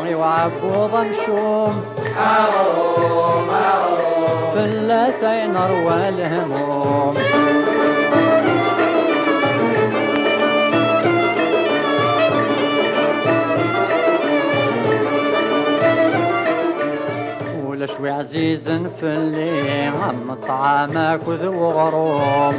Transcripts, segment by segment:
الدواغي وعبوض مشوم في اللسينر والهموم شوي عزيز في اللي عم طعامك وذو غروم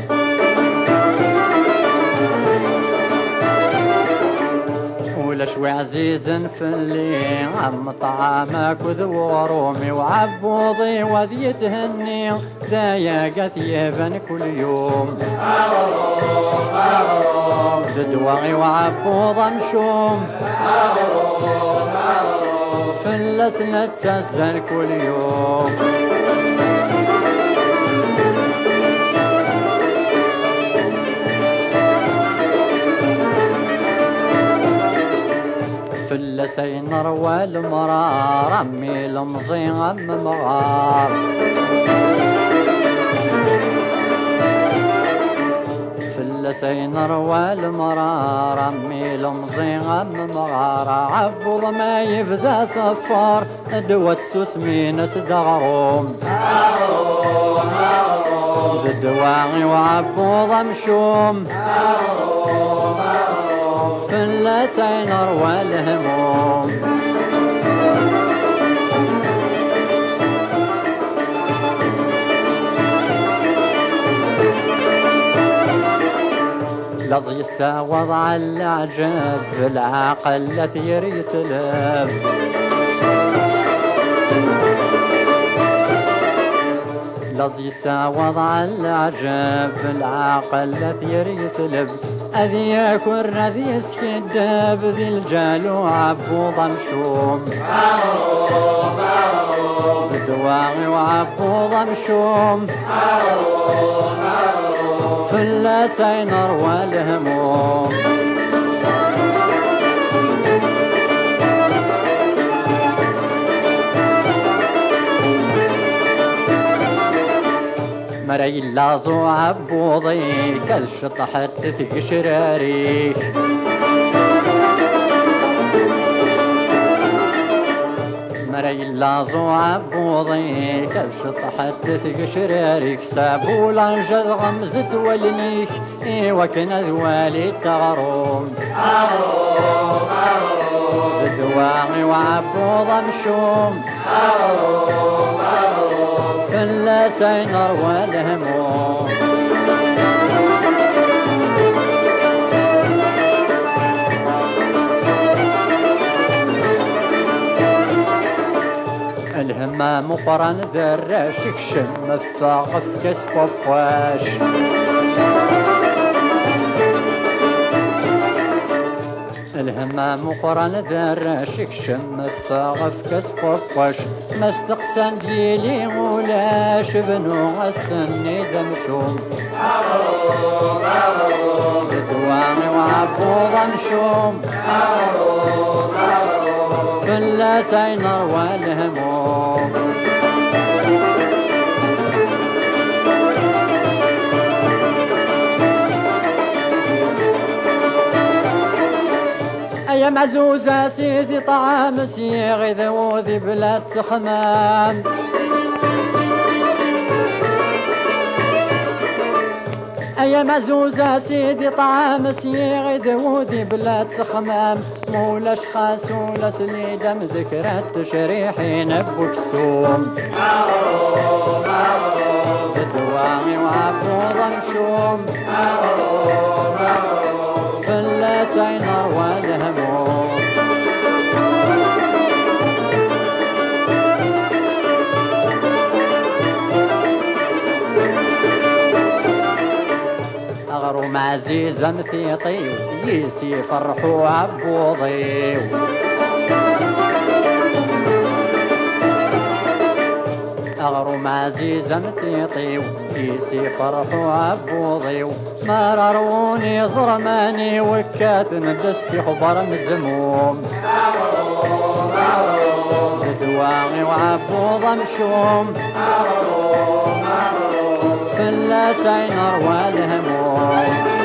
ولا شوي عزيز في اللي عم طعامك وذو غرومي وعبوضي وذي يتهني دايقت يبن كل يوم دواغي وعبوض مشوم في اللسنة تسزل كل يوم في اللسينر والمرار عمي المزي عم مغار في اللسينر والمرار عمي المزي عم مغار عبوض ما يفدى صفار دوة سوسمين سدغروم بالدواغي وعبوض مشوم في اللسينر والهموم لظي الساوض على العجب في العقل لثير يسلب لظي الساوض على العجب في العقل لثير يسلب أذي يكون ذي يسكدب ذي الجال وعبوض مشوم بدواغي وعبوض مشوم في اللسينر والهموم مري اللازو عبوضي كالشطحت تقشراري مري اللازو عبوضي كالشطحت تقشراري كسابو لانجد غمزت ولنيك وكنا ذوالي تغروم بدواغي وعبوض مشوم في اللسينر والهموم الهمام قرن ذراشك شم الثاقف كسب فواش الهمام قرن ذراشك شم الثاقف كسب فواش ما استقسن ديلي ولاش بنو السني دمشوم بدواغي وعبوض مشوم في اللسينر والهموم يا معزوزة سيدي طعام سيغي ذوذي بلاد سخمام يا معزوزة سيدي طعام سيغي ذوذي بلاد سخمام مولاش خاس ولا سليدم ذكرت تشريحين بوكسوم بدواغي وعبوض مشوم في اللسينر والهموم أغرم عزيزا مثيطي يسي فرحوا عبوضي أغرم عزيزا مثيطي يسي فرحوا عبوضي ما راروني ظرماني وكات ندستي خبر مزموم بدواغي وعبوض مشوم في اللسينر والهموم